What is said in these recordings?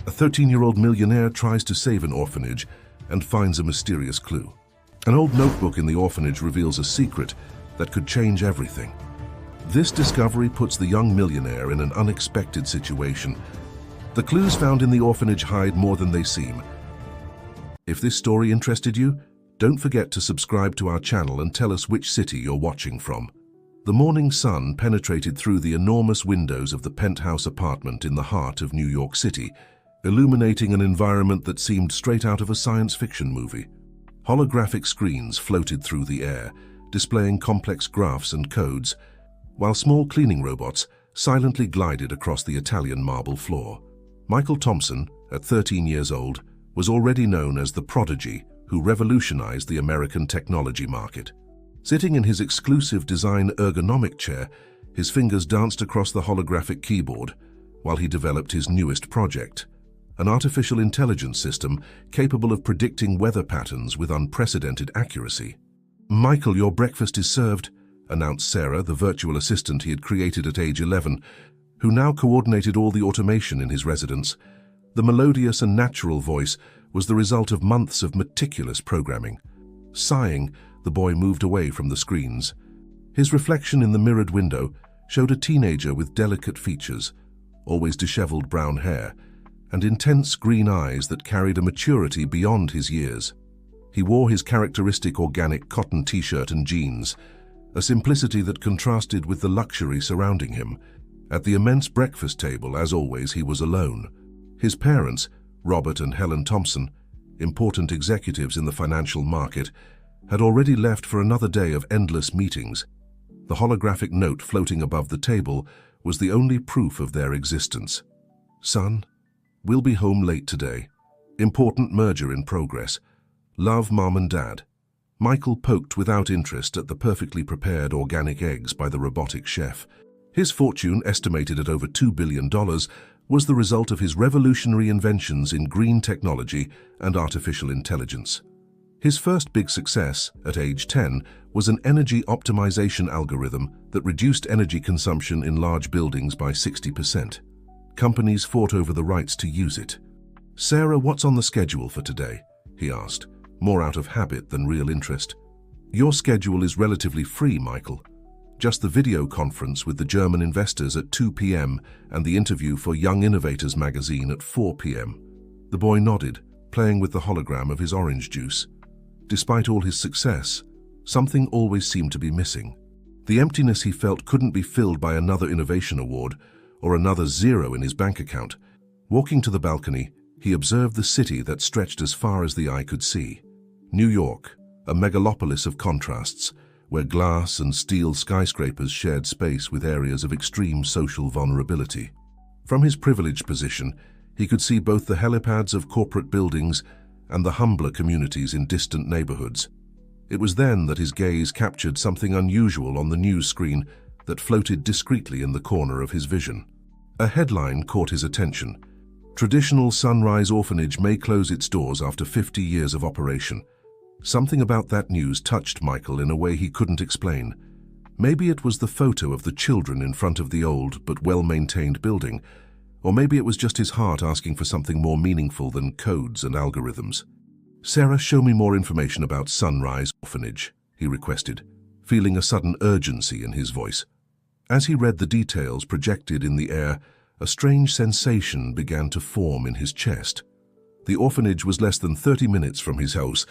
A 13-year-old millionaire tries to save an orphanage and finds a mysterious clue. An old notebook in the orphanage reveals a secret that could change everything. This discovery puts the young millionaire in an unexpected situation. The clues found in the orphanage hide more than they seem. If this story interested you, don't forget to subscribe to our channel and tell us which city you're watching from. The morning sun penetrated through the enormous windows of the penthouse apartment in the heart of New York City, illuminating an environment that seemed straight out of a science fiction movie. Holographic screens floated through the air, displaying complex graphs and codes, while small cleaning robots silently glided across the Italian marble floor. Michael Thompson, at 13 years old, was already known as the prodigy who revolutionized the American technology market. Sitting in his exclusive design ergonomic chair, his fingers danced across the holographic keyboard while he developed his newest project, an artificial intelligence system capable of predicting weather patterns with unprecedented accuracy. "Michael, your breakfast is served," announced Sarah, the virtual assistant he had created at age 11, who now coordinated all the automation in his residence. The melodious and natural voice was the result of months of meticulous programming. Sighing, the boy moved away from the screens. His reflection in the mirrored window showed a teenager with delicate features, always disheveled brown hair, and intense green eyes that carried a maturity beyond his years. He wore his characteristic organic cotton t-shirt and jeans, a simplicity that contrasted with the luxury surrounding him. At the immense breakfast table, as always, he was alone. His parents, Robert and Helen Thompson, important executives in the financial market, had already left for another day of endless meetings. The holographic note floating above the table was the only proof of their existence. "Son, we'll be home late today. Important merger in progress. Love, Mom and Dad." Michael poked without interest at the perfectly prepared organic eggs by the robotic chef. His fortune, estimated at over $2 billion, was the result of his revolutionary inventions in green technology and artificial intelligence. His first big success, at age 10, was an energy optimization algorithm that reduced energy consumption in large buildings by 60%. Companies fought over the rights to use it. "Sarah, what's on the schedule for today?" he asked, more out of habit than real interest. "Your schedule is relatively free, Michael. Just the video conference with the German investors at 2 p.m. and the interview for Young Innovators magazine at 4 p.m. The boy nodded, playing with the hologram of his orange juice. Despite all his success, something always seemed to be missing. The emptiness he felt couldn't be filled by another innovation award or another zero in his bank account. Walking to the balcony, he observed the city that stretched as far as the eye could see. New York, a megalopolis of contrasts, where glass and steel skyscrapers shared space with areas of extreme social vulnerability. From his privileged position, he could see both the helipads of corporate buildings and the humbler communities in distant neighborhoods. It was then that his gaze captured something unusual on the news screen that floated discreetly in the corner of his vision. A headline caught his attention. "Traditional Sunrise Orphanage may close its doors after 50 years of operation." Something about that news touched Michael in a way he couldn't explain. Maybe it was the photo of the children in front of the old but well-maintained building, or maybe it was just his heart asking for something more meaningful than codes and algorithms. "Sarah, show me more information about Sunrise Orphanage," he requested, feeling a sudden urgency in his voice. As he read the details projected in the air, a strange sensation began to form in his chest. The orphanage was less than 30 minutes from his house,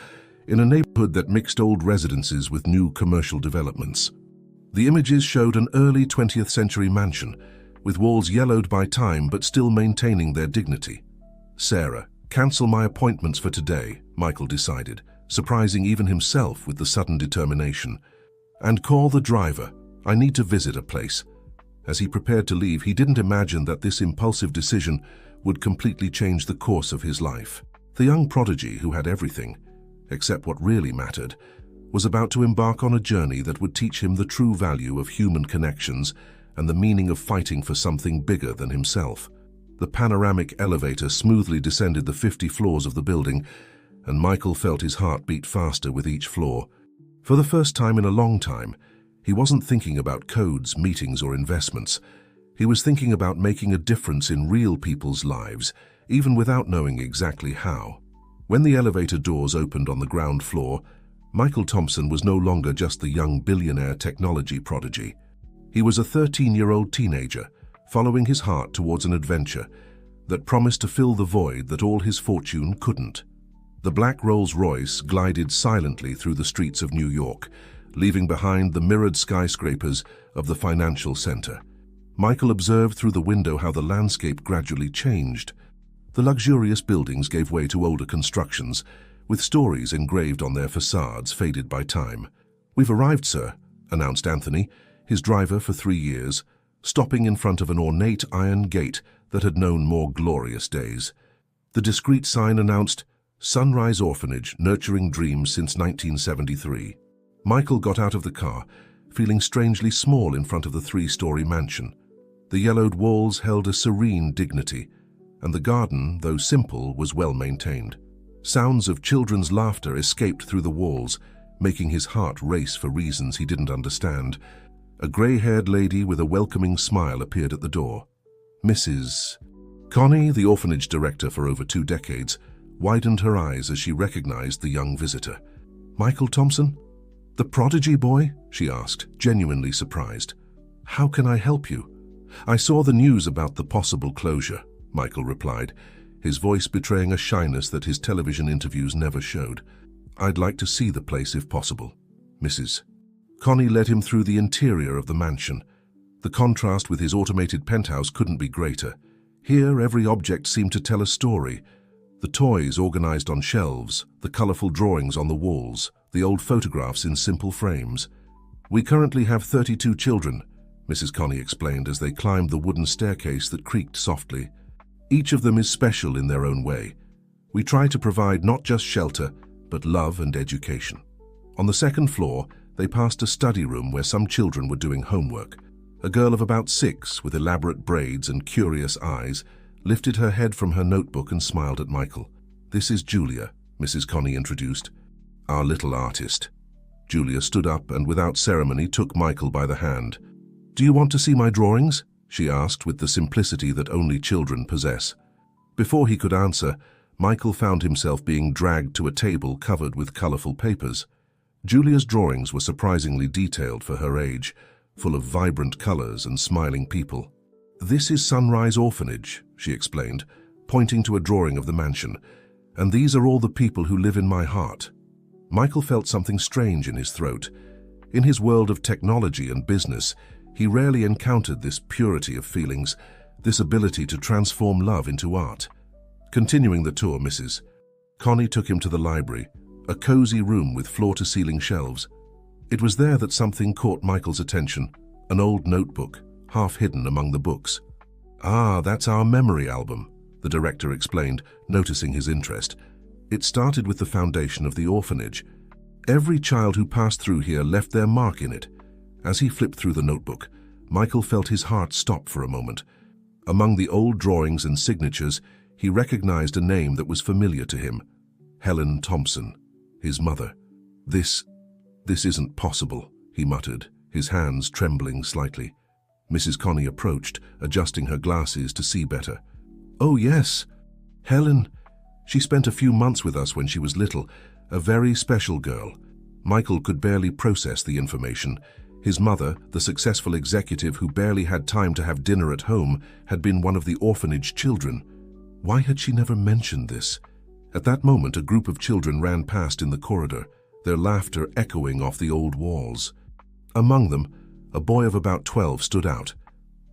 in a neighborhood that mixed old residences with new commercial developments. The images showed an early 20th century mansion, with walls yellowed by time but still maintaining their dignity. "Sarah, cancel my appointments for today," Michael decided, surprising even himself with the sudden determination. "And call the driver. I need to visit a place." As he prepared to leave, he didn't imagine that this impulsive decision would completely change the course of his life. The young prodigy, who had everything, except what really mattered, was about to embark on a journey that would teach him the true value of human connections and the meaning of fighting for something bigger than himself. The panoramic elevator smoothly descended the 50 floors of the building, and Michael felt his heart beat faster with each floor. For the first time in a long time, he wasn't thinking about codes, meetings, or investments. He was thinking about making a difference in real people's lives, even without knowing exactly how. When the elevator doors opened on the ground floor, Michael Thompson was no longer just the young billionaire technology prodigy. He was a 13-year-old teenager, following his heart towards an adventure that promised to fill the void that all his fortune couldn't. The black Rolls-Royce glided silently through the streets of New York, leaving behind the mirrored skyscrapers of the financial center. Michael observed through the window how the landscape gradually changed. The luxurious buildings gave way to older constructions, with stories engraved on their facades faded by time. "We've arrived, sir," announced Anthony, his driver for 3 years, stopping in front of an ornate iron gate that had known more glorious days. The discreet sign announced, "Sunrise Orphanage, nurturing dreams since 1973. Michael got out of the car, feeling strangely small in front of the 3-story mansion. The yellowed walls held a serene dignity, and the garden, though simple, was well maintained. Sounds of children's laughter escaped through the walls, making his heart race for reasons he didn't understand. A gray-haired lady with a welcoming smile appeared at the door. Mrs. Connie, the orphanage director for over 2 decades, widened her eyes as she recognized the young visitor. "Michael Thompson? The prodigy boy?" she asked, genuinely surprised. "How can I help you?" "I saw the news about the possible closure," Michael replied, his voice betraying a shyness that his television interviews never showed. "I'd like to see the place if possible, Mrs." Connie led him through the interior of the mansion. The contrast with his automated penthouse couldn't be greater. Here, every object seemed to tell a story. The toys organized on shelves, the colorful drawings on the walls, the old photographs in simple frames. "We currently have 32 children," Mrs. Connie explained as they climbed the wooden staircase that creaked softly. "Each of them is special in their own way. We try to provide not just shelter, but love and education." On the 2nd floor, they passed a study room where some children were doing homework. A girl of about 6, with elaborate braids and curious eyes, lifted her head from her notebook and smiled at Michael. "This is Julia," Mrs. Connie introduced. "Our little artist." Julia stood up and without ceremony took Michael by the hand. "Do you want to see my drawings?" she asked with the simplicity that only children possess. Before he could answer, Michael found himself being dragged to a table covered with colorful papers. Julia's drawings were surprisingly detailed for her age, full of vibrant colors and smiling people. "This is Sunrise Orphanage," she explained, pointing to a drawing of the mansion, "and these are all the people who live in my heart." Michael felt something strange in his throat. In his world of technology and business, he rarely encountered this purity of feelings, this ability to transform love into art. Continuing the tour, Mrs. Connie took him to the library, a cozy room with floor-to-ceiling shelves. It was there that something caught Michael's attention, an old notebook, half hidden among the books. "Ah, that's our memory album," the director explained, noticing his interest. "It started with the foundation of the orphanage. Every child who passed through here left their mark in it." As he flipped through the notebook, Michael felt his heart stop for a moment. Among the old drawings and signatures, he recognized a name that was familiar to him. Helen Thompson, his mother. This isn't possible," he muttered, his hands trembling slightly. Mrs. Connie approached, adjusting her glasses to see better. "Oh yes, Helen. She spent a few months with us when she was little, a very special girl." Michael could barely process the information. His mother, the successful executive who barely had time to have dinner at home, had been one of the orphanage children. Why had she never mentioned this? At that moment, a group of children ran past in the corridor, their laughter echoing off the old walls. Among them, a boy of about 12 stood out.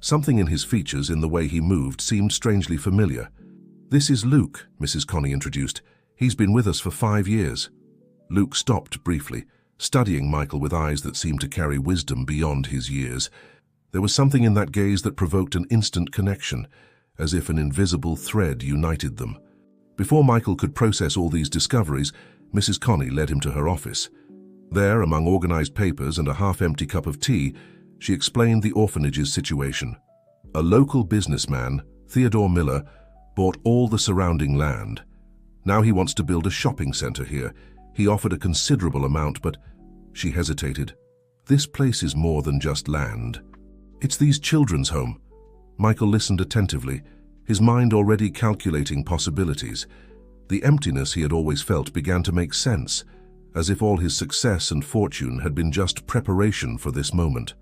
Something in his features, in the way he moved, seemed strangely familiar. "This is Luke," Mrs. Connie introduced. "He's been with us for 5 years." Luke stopped briefly, studying Michael with eyes that seemed to carry wisdom beyond his years. There was something in that gaze that provoked an instant connection, as if an invisible thread united them. Before Michael could process all these discoveries, Mrs. Connie led him to her office. There, among organized papers and a half-empty cup of tea, she explained the orphanage's situation. A local businessman, Theodore Miller, bought all the surrounding land. Now he wants to build a shopping center here. He offered a considerable amount, but she hesitated. "This place is more than just land. It's these children's home." Michael listened attentively, his mind already calculating possibilities. The emptiness he had always felt began to make sense, as if all his success and fortune had been just preparation for this moment.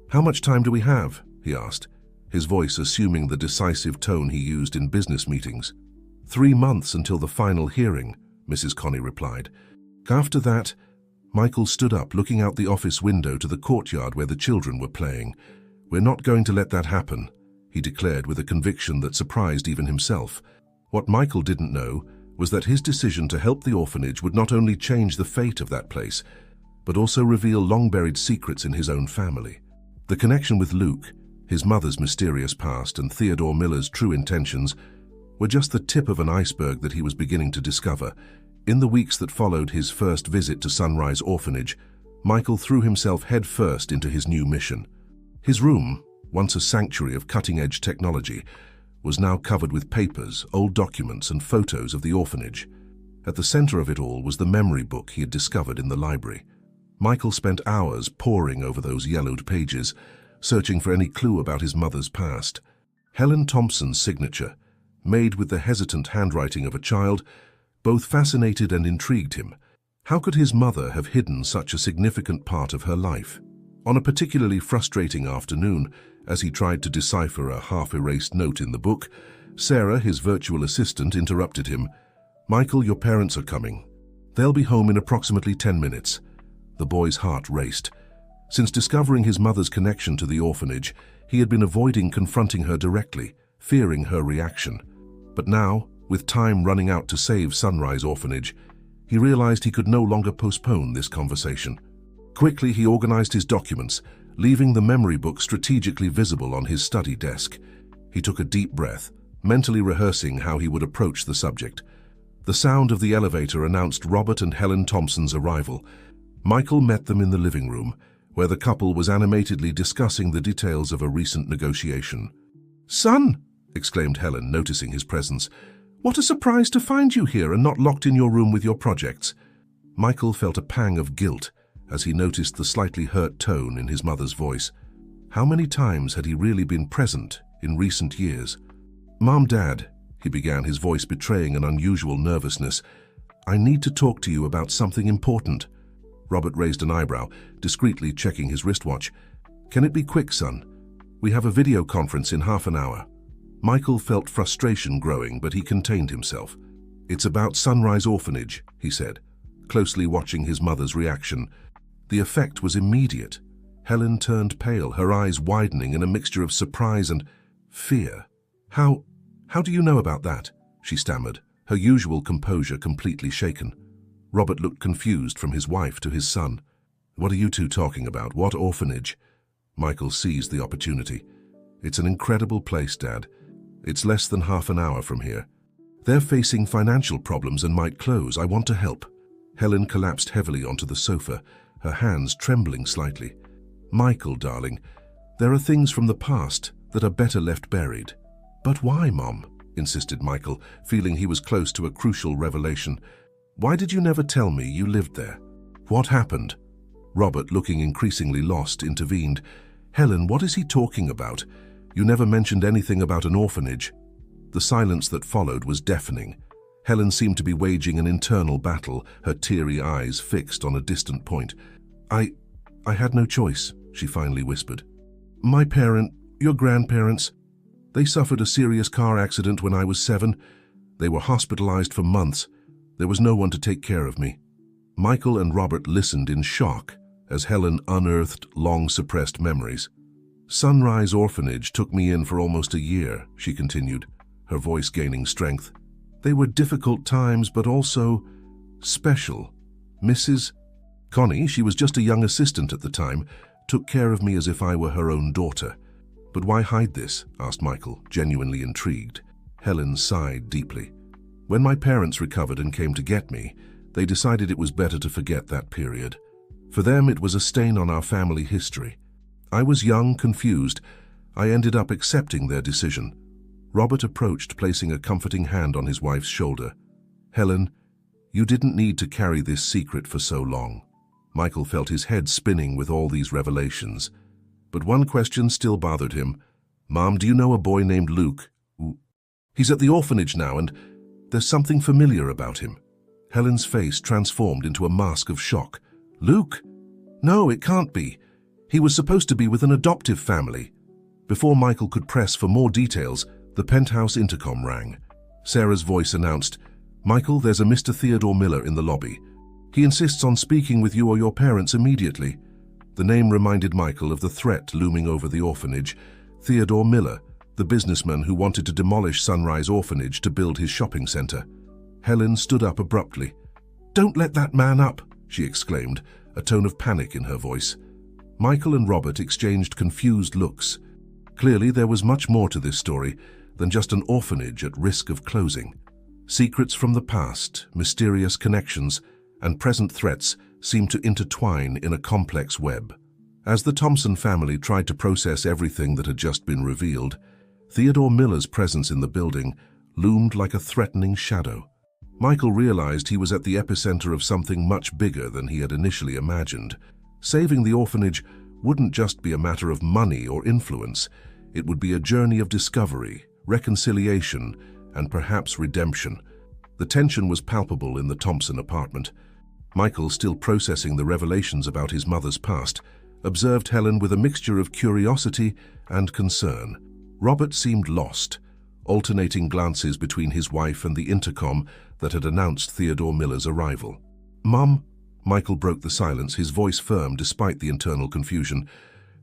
"How much time do we have?" he asked, his voice assuming the decisive tone he used in business meetings. 3 months until the final hearing," Mrs. Connie replied. After that, Michael stood up, looking out the office window to the courtyard where the children were playing. "We're not going to let that happen," he declared with a conviction that surprised even himself. What Michael didn't know was that his decision to help the orphanage would not only change the fate of that place, but also reveal long-buried secrets in his own family. The connection with Luke, his mother's mysterious past, and Theodore Miller's true intentions were just the tip of an iceberg that he was beginning to discover. In the weeks that followed his first visit to Sunrise Orphanage, Michael threw himself headfirst into his new mission. His room, once a sanctuary of cutting-edge technology, was now covered with papers, old documents, and photos of the orphanage. At the center of it all was the memory book he had discovered in the library. Michael spent hours poring over those yellowed pages, searching for any clue about his mother's past. Helen Thompson's signature, made with the hesitant handwriting of a child, both fascinated and intrigued him. How could his mother have hidden such a significant part of her life? On a particularly frustrating afternoon, as he tried to decipher a half-erased note in the book, Sarah, his virtual assistant, interrupted him. "Michael, your parents are coming. They'll be home in approximately 10 minutes. The boy's heart raced. Since discovering his mother's connection to the orphanage, he had been avoiding confronting her directly, fearing her reaction. But now, with time running out to save Sunrise Orphanage, he realized he could no longer postpone this conversation. Quickly, he organized his documents, leaving the memory book strategically visible on his study desk. He took a deep breath, mentally rehearsing how he would approach the subject. The sound of the elevator announced Robert and Helen Thompson's arrival. Michael met them in the living room, where the couple was animatedly discussing the details of a recent negotiation. "Son!" exclaimed Helen, noticing his presence. "What a surprise to find you here and not locked in your room with your projects." Michael felt a pang of guilt as he noticed the slightly hurt tone in his mother's voice. How many times had he really been present in recent years? "Mom, Dad," he began, his voice betraying an unusual nervousness, "I need to talk to you about something important." Robert raised an eyebrow, discreetly checking his wristwatch. "Can it be quick, son? We have a video conference in half an hour." Michael felt frustration growing, but he contained himself. "It's about Sunrise Orphanage," he said, closely watching his mother's reaction. The effect was immediate. Helen turned pale, her eyes widening in a mixture of surprise and fear. How do you know about that?" she stammered, her usual composure completely shaken. Robert looked confused from his wife to his son. "What are you two talking about? What orphanage?" Michael seized the opportunity. "It's an incredible place, Dad. It's less than half an hour from here. They're facing financial problems and might close. I want to help." Helen collapsed heavily onto the sofa, her hands trembling slightly. "Michael, darling, there are things from the past that are better left buried." "But why, Mom?" insisted Michael, feeling he was close to a crucial revelation. "Why did you never tell me you lived there? What happened?" Robert, looking increasingly lost, intervened. "Helen, what is he talking about? You never mentioned anything about an orphanage." The silence that followed was deafening. Helen seemed to be waging an internal battle, her teary eyes fixed on a distant point. I had no choice," she finally whispered. Your grandparents, they suffered a serious car accident when I was 7. They were hospitalized for months. There was no one to take care of me." Michael and Robert listened in shock as Helen unearthed long-suppressed memories. "Sunrise Orphanage took me in for almost a year," she continued, her voice gaining strength. "They were difficult times, but also special. Mrs. Connie, she was just a young assistant at the time, took care of me as if I were her own daughter." "But why hide this?" asked Michael, genuinely intrigued. Helen sighed deeply. "When my parents recovered and came to get me, they decided it was better to forget that period. For them, it was a stain on our family history. I was young, confused. I ended up accepting their decision." Robert approached, placing a comforting hand on his wife's shoulder. "Helen, you didn't need to carry this secret for so long." Michael felt his head spinning with all these revelations. But one question still bothered him. "Mom, do you know a boy named Luke?" He's at the orphanage now, and there's something familiar about him. Helen's face transformed into a mask of shock. Luke? No, it can't be. He was supposed to be with an adoptive family. Before Michael could press for more details, the penthouse intercom rang. Sarah's voice announced, "Michael, there's a Mr. Theodore Miller in the lobby. He insists on speaking with you or your parents immediately." The name reminded Michael of the threat looming over the orphanage. Theodore Miller, the businessman who wanted to demolish Sunrise Orphanage to build his shopping center. Helen stood up abruptly. "Don't let that man up," she exclaimed, a tone of panic in her voice. Michael and Robert exchanged confused looks. Clearly, there was much more to this story than just an orphanage at risk of closing. Secrets from the past, mysterious connections, and present threats seemed to intertwine in a complex web. As the Thompson family tried to process everything that had just been revealed, Theodore Miller's presence in the building loomed like a threatening shadow. Michael realized he was at the epicenter of something much bigger than he had initially imagined. Saving the orphanage wouldn't just be a matter of money or influence. It would be a journey of discovery, reconciliation, and perhaps redemption. The tension was palpable in the Thompson apartment. Michael, still processing the revelations about his mother's past, observed Helen with a mixture of curiosity and concern. Robert seemed lost, alternating glances between his wife and the intercom that had announced Theodore Miller's arrival. "Mum?" Michael broke the silence, his voice firm despite the internal confusion.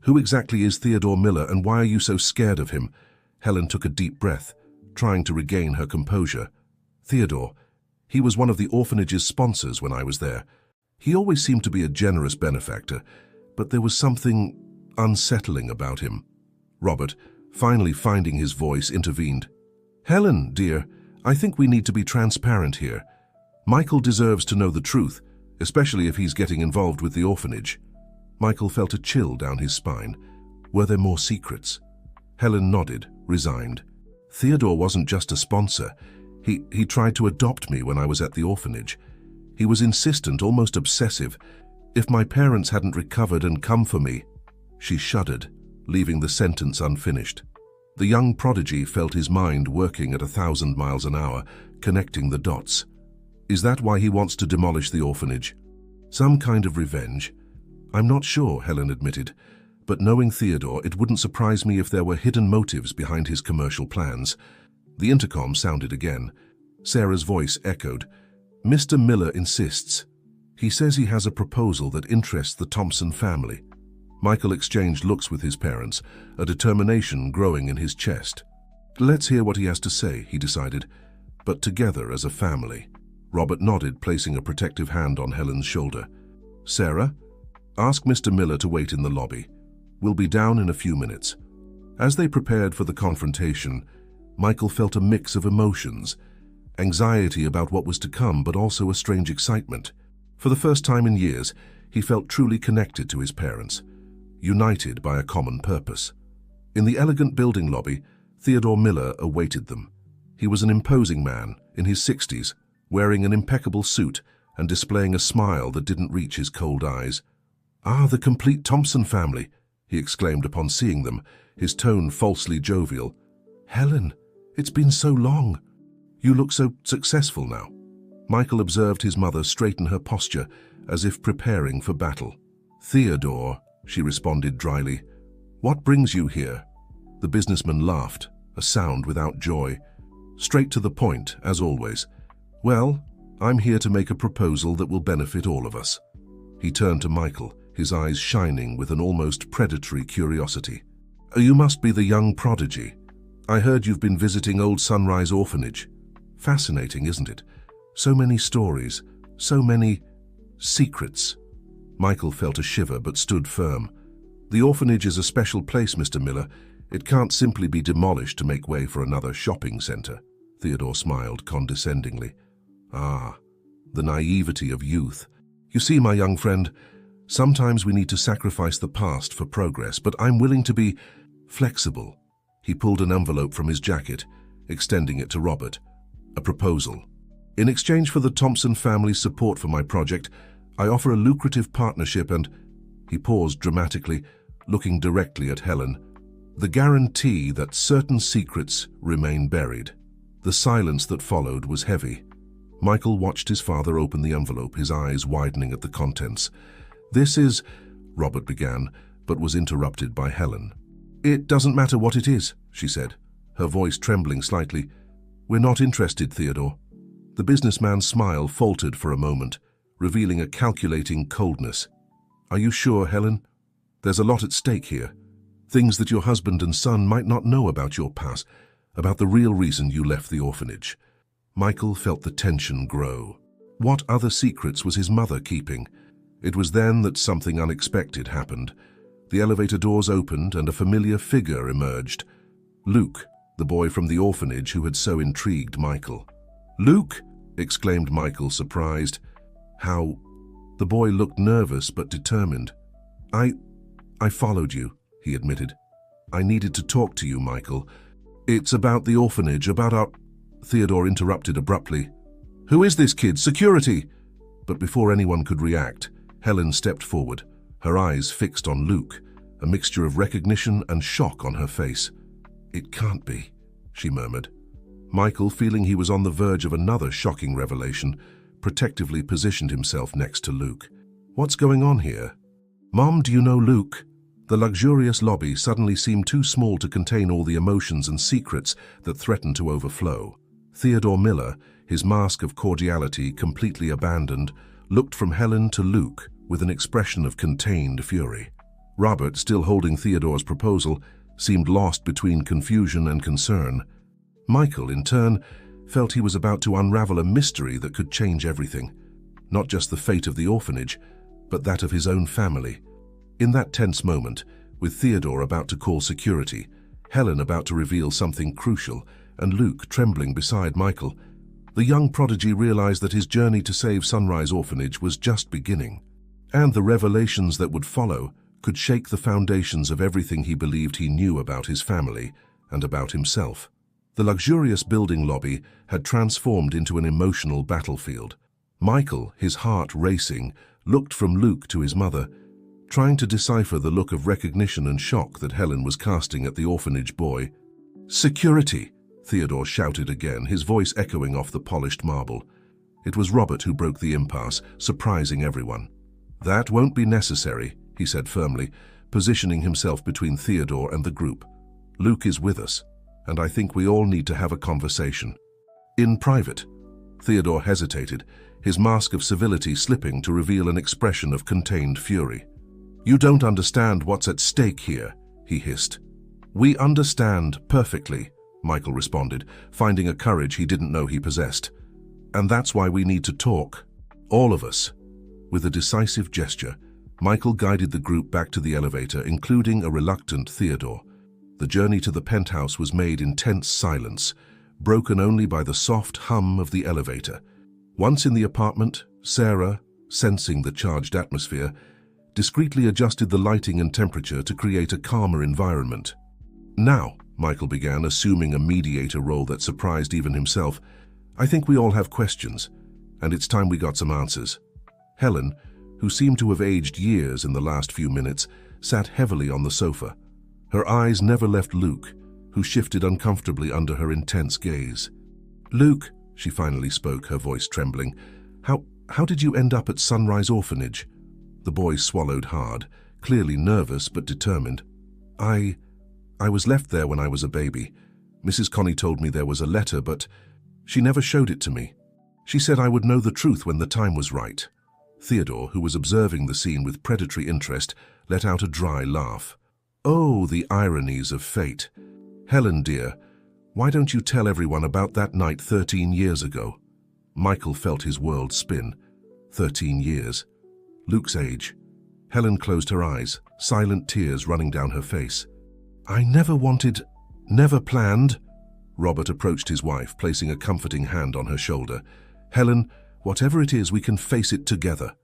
"Who exactly is Theodore Miller, and why are you so scared of him?" Helen took a deep breath, trying to regain her composure. "Theodore, he was one of the orphanage's sponsors when I was there. He always seemed to be a generous benefactor, but there was something unsettling about him." Robert, finally finding his voice, intervened. "Helen, dear, I think we need to be transparent here. Michael deserves to know the truth, especially if he's getting involved with the orphanage." Michael felt a chill down his spine. Were there more secrets? Helen nodded, resigned. "Theodore wasn't just a sponsor. He tried to adopt me when I was at the orphanage. He was insistent, almost obsessive. If my parents hadn't recovered and come for me..." She shuddered, leaving the sentence unfinished. The young prodigy felt his mind working at 1,000 miles an hour, connecting the dots. "Is that why he wants to demolish the orphanage? Some kind of revenge?" "I'm not sure," Helen admitted, "but knowing Theodore, it wouldn't surprise me if there were hidden motives behind his commercial plans." The intercom sounded again. Sarah's voice echoed. "Mr. Miller insists. He says he has a proposal that interests the Thompson family." Michael exchanged looks with his parents, a determination growing in his chest. "Let's hear what he has to say," he decided, "but together as a family." Robert nodded, placing a protective hand on Helen's shoulder. "Sarah, ask Mr. Miller to wait in the lobby. We'll be down in a few minutes." As they prepared for the confrontation, Michael felt a mix of emotions, anxiety about what was to come, but also a strange excitement. For the first time in years, he felt truly connected to his parents, united by a common purpose. In the elegant building lobby, Theodore Miller awaited them. He was an imposing man, in his 60s, wearing an impeccable suit and displaying a smile that didn't reach his cold eyes. "Ah, the complete Thompson family," he exclaimed upon seeing them, his tone falsely jovial. "Helen, it's been so long. You look so successful now." Michael observed his mother straighten her posture as if preparing for battle. "Theodore," she responded dryly, "what brings you here?" The businessman laughed, a sound without joy. Straight to the point, as always. "Well, I'm here to make a proposal that will benefit all of us." He turned to Michael, his eyes shining with an almost predatory curiosity. "You must be the young prodigy. I heard you've been visiting old Sunrise Orphanage. Fascinating, isn't it? So many stories, so many secrets." Michael felt a shiver but stood firm. "The orphanage is a special place, Mr. Miller. It can't simply be demolished to make way for another shopping center." Theodore smiled condescendingly. "Ah, the naivety of youth. You see, my young friend, sometimes we need to sacrifice the past for progress, but I'm willing to be flexible." He pulled an envelope from his jacket, extending it to Robert. "A proposal. In exchange for the Thompson family's support for my project, I offer a lucrative partnership and..." He paused dramatically, looking directly at Helen. "The guarantee that certain secrets remain buried." The silence that followed was heavy. Michael watched his father open the envelope, his eyes widening at the contents. "This is," Robert began, but was interrupted by Helen. "It doesn't matter what it is," she said, her voice trembling slightly. "We're not interested, Theodore." The businessman's smile faltered for a moment, revealing a calculating coldness. "Are you sure, Helen? There's a lot at stake here. Things that your husband and son might not know about your past, about the real reason you left the orphanage." Michael felt the tension grow. What other secrets was his mother keeping? It was then that something unexpected happened. The elevator doors opened and a familiar figure emerged. Luke, the boy from the orphanage who had so intrigued Michael. "Luke!" exclaimed Michael, surprised. "How?" The boy looked nervous but determined. I followed you," he admitted. "I needed to talk to you, Michael. It's about the orphanage, about our—" Theodore interrupted abruptly. "Who is this kid? Security!" But before anyone could react, Helen stepped forward, her eyes fixed on Luke, a mixture of recognition and shock on her face. "It can't be," she murmured. Michael, feeling he was on the verge of another shocking revelation, protectively positioned himself next to Luke. "What's going on here?" "Mom, do you know Luke?" The luxurious lobby suddenly seemed too small to contain all the emotions and secrets that threatened to overflow. Theodore Miller, his mask of cordiality completely abandoned, looked from Helen to Luke with an expression of contained fury. Robert, still holding Theodore's proposal, seemed lost between confusion and concern. Michael, in turn, felt he was about to unravel a mystery that could change everything. Not just the fate of the orphanage, but that of his own family. In that tense moment, with Theodore about to call security, Helen about to reveal something crucial, and Luke trembling beside Michael, the young prodigy realized that his journey to save Sunrise Orphanage was just beginning, and the revelations that would follow could shake the foundations of everything he believed he knew about his family and about himself. The luxurious building lobby had transformed into an emotional battlefield. Michael, his heart racing, looked from Luke to his mother, trying to decipher the look of recognition and shock that Helen was casting at the orphanage boy. "Security!" Theodore shouted again, his voice echoing off the polished marble. It was Robert who broke the impasse, surprising everyone. "That won't be necessary," he said firmly, positioning himself between Theodore and the group. "Luke is with us, and I think we all need to have a conversation. In private." Theodore hesitated, his mask of civility slipping to reveal an expression of contained fury. "You don't understand what's at stake here," he hissed. "We understand perfectly," Michael responded, finding a courage he didn't know he possessed. "And that's why we need to talk. All of us." With a decisive gesture, Michael guided the group back to the elevator, including a reluctant Theodore. The journey to the penthouse was made in tense silence, broken only by the soft hum of the elevator. Once in the apartment, Sarah, sensing the charged atmosphere, discreetly adjusted the lighting and temperature to create a calmer environment. "Now," Michael began, assuming a mediator role that surprised even himself, "I think we all have questions, and it's time we got some answers." Helen, who seemed to have aged years in the last few minutes, sat heavily on the sofa. Her eyes never left Luke, who shifted uncomfortably under her intense gaze. "Luke," she finally spoke, her voice trembling, how did you end up at Sunrise Orphanage?" The boy swallowed hard, clearly nervous but determined. I was left there when I was a baby. Mrs. Connie told me there was a letter, but she never showed it to me. She said I would know the truth when the time was right." Theodore, who was observing the scene with predatory interest, let out a dry laugh. "Oh, the ironies of fate. Helen, dear, why don't you tell everyone about that night 13 years ago?" Michael felt his world spin. 13 years. Luke's age. Helen closed her eyes, silent tears running down her face. "I never wanted, never planned." Robert approached his wife, placing a comforting hand on her shoulder. "Helen, whatever it is, we can face it together."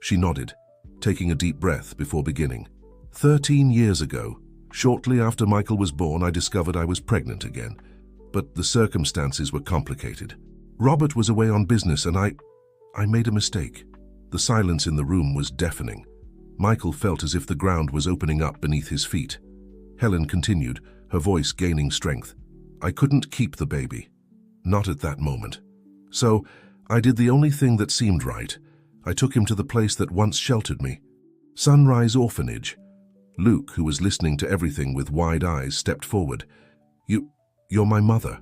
She nodded, taking a deep breath before beginning. 13 years ago, shortly after Michael was born, I discovered I was pregnant again. But the circumstances were complicated. Robert was away on business and I made a mistake. The silence in the room was deafening. Michael felt as if the ground was opening up beneath his feet. Helen continued, her voice gaining strength. "I couldn't keep the baby. Not at that moment. So, I did the only thing that seemed right. I took him to the place that once sheltered me. Sunrise Orphanage. Luke, who was listening to everything with wide eyes, stepped forward. You're my mother."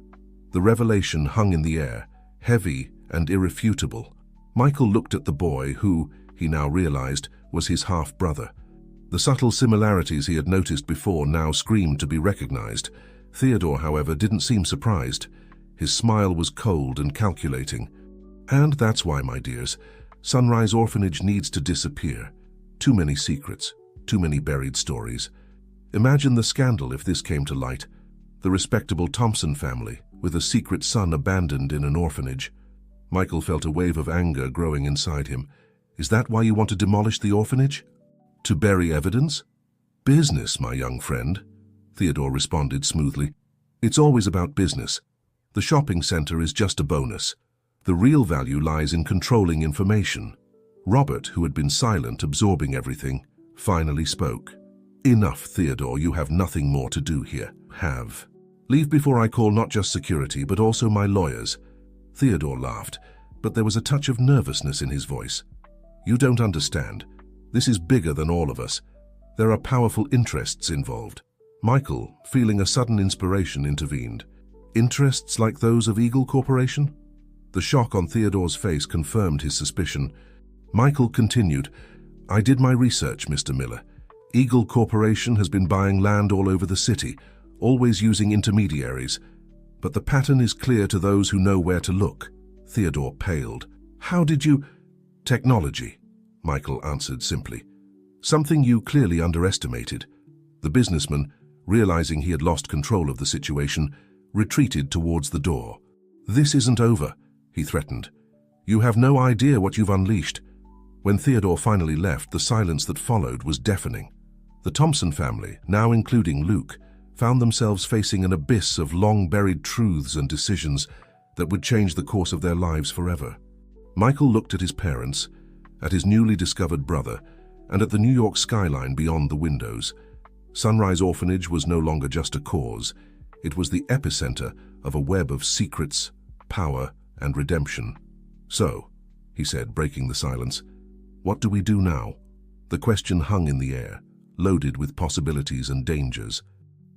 The revelation hung in the air, heavy and irrefutable. Michael looked at the boy who, he now realized, was his half-brother. The subtle similarities he had noticed before now screamed to be recognized. Theodore, however, didn't seem surprised. His smile was cold and calculating. "And that's why, my dears, Sunrise Orphanage needs to disappear. Too many secrets, too many buried stories. Imagine the scandal if this came to light. The respectable Thompson family, with a secret son abandoned in an orphanage." Michael felt a wave of anger growing inside him. "Is that why you want to demolish the orphanage? To bury evidence?" "Business, my young friend," Theodore responded smoothly. "It's always about business. The shopping center is just a bonus. The real value lies in controlling information." Robert, who had been silent, absorbing everything, finally spoke. "Enough, Theodore, you have nothing more to do here. Leave before I call not just security, but also my lawyers." Theodore laughed, but there was a touch of nervousness in his voice. "You don't understand. This is bigger than all of us. There are powerful interests involved." Michael, feeling a sudden inspiration, intervened. "Interests like those of Eagle Corporation?" The shock on Theodore's face confirmed his suspicion. Michael continued, "I did my research, Mr. Miller. Eagle Corporation has been buying land all over the city, always using intermediaries. But the pattern is clear to those who know where to look." Theodore paled. "How did you—" "Technology," Michael answered simply. "Something you clearly underestimated." The businessman, realizing he had lost control of the situation, retreated towards the door. "This isn't over," he threatened. "You have no idea what you've unleashed." When Theodore finally left, the silence that followed was deafening. The Thompson family, now including Luke, found themselves facing an abyss of long-buried truths and decisions that would change the course of their lives forever. Michael looked at his parents, at his newly discovered brother, and at the New York skyline beyond the windows. Sunrise Orphanage was no longer just a cause. It was the epicenter of a web of secrets, power, and redemption. "So," he said, breaking the silence, "what do we do now?" The question hung in the air, loaded with possibilities and dangers.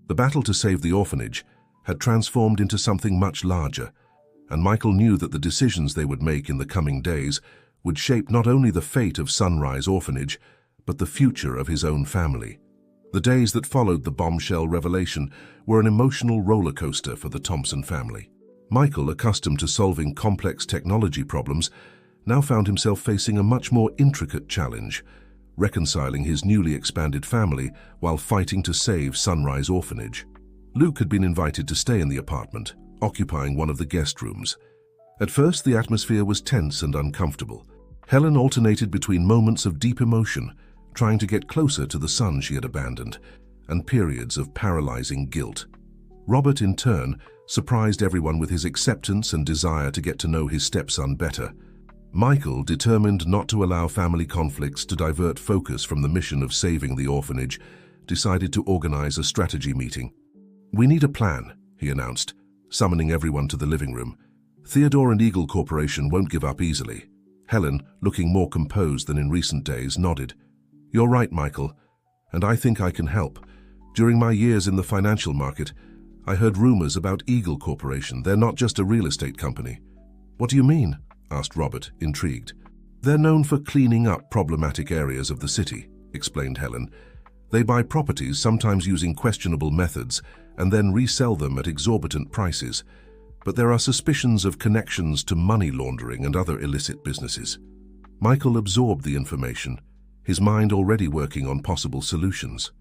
The battle to save the orphanage had transformed into something much larger, and Michael knew that the decisions they would make in the coming days would shape not only the fate of Sunrise Orphanage, but the future of his own family. The days that followed the bombshell revelation were an emotional roller coaster for the Thompson family. Michael, accustomed to solving complex technology problems, now found himself facing a much more intricate challenge, reconciling his newly expanded family while fighting to save Sunrise Orphanage. Luke had been invited to stay in the apartment, occupying one of the guest rooms. At first, the atmosphere was tense and uncomfortable. Helen alternated between moments of deep emotion, trying to get closer to the son she had abandoned, and periods of paralyzing guilt. Robert, in turn, surprised everyone with his acceptance and desire to get to know his stepson better. Michael, determined not to allow family conflicts to divert focus from the mission of saving the orphanage, decided to organize a strategy meeting. "We need a plan," he announced, summoning everyone to the living room. "Theodore and Eagle Corporation won't give up easily." Helen, looking more composed than in recent days, nodded. "You're right, Michael, and I think I can help. During my years in the financial market, I heard rumors about Eagle Corporation. They're not just a real estate company." "What do you mean?" asked Robert, intrigued. "They're known for cleaning up problematic areas of the city," explained Helen. "They buy properties, sometimes using questionable methods, and then resell them at exorbitant prices. But there are suspicions of connections to money laundering and other illicit businesses." Michael absorbed the information, his mind already working on possible solutions.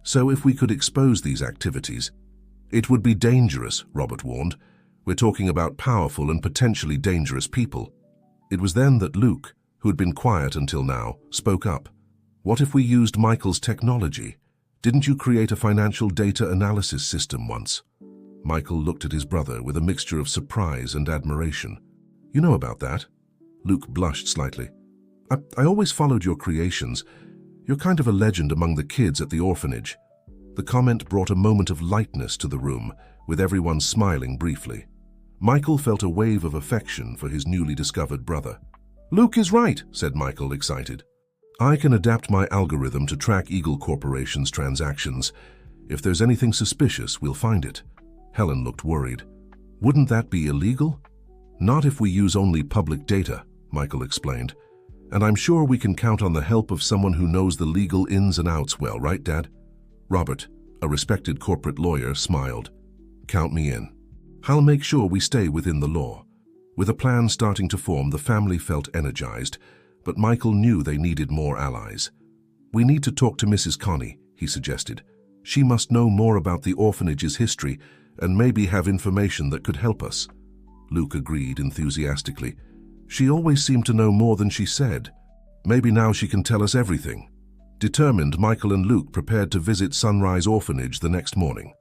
"So if we could expose these activities—" "It would be dangerous," Robert warned. "We're talking about powerful and potentially dangerous people." It was then that Luke, who had been quiet until now, spoke up. "What if we used Michael's technology? Didn't you create a financial data analysis system once?" Michael looked at his brother with a mixture of surprise and admiration. "You know about that?" Luke blushed slightly. I always followed your creations. You're kind of a legend among the kids at the orphanage." The comment brought a moment of lightness to the room, with everyone smiling briefly. Michael felt a wave of affection for his newly discovered brother. "Luke is right," said Michael, excited. "I can adapt my algorithm to track Eagle Corporation's transactions. If there's anything suspicious, we'll find it." Helen looked worried. "Wouldn't that be illegal?" "Not if we use only public data," Michael explained. "And I'm sure we can count on the help of someone who knows the legal ins and outs well, right, Dad?" Robert, a respected corporate lawyer, smiled. "Count me in. I'll make sure we stay within the law." With a plan starting to form, the family felt energized, but Michael knew they needed more allies. "We need to talk to Mrs. Connie," he suggested. "She must know more about the orphanage's history and maybe have information that could help us." Luke agreed enthusiastically. "She always seemed to know more than she said. Maybe now she can tell us everything." Determined, Michael and Luke prepared to visit Sunrise Orphanage the next morning.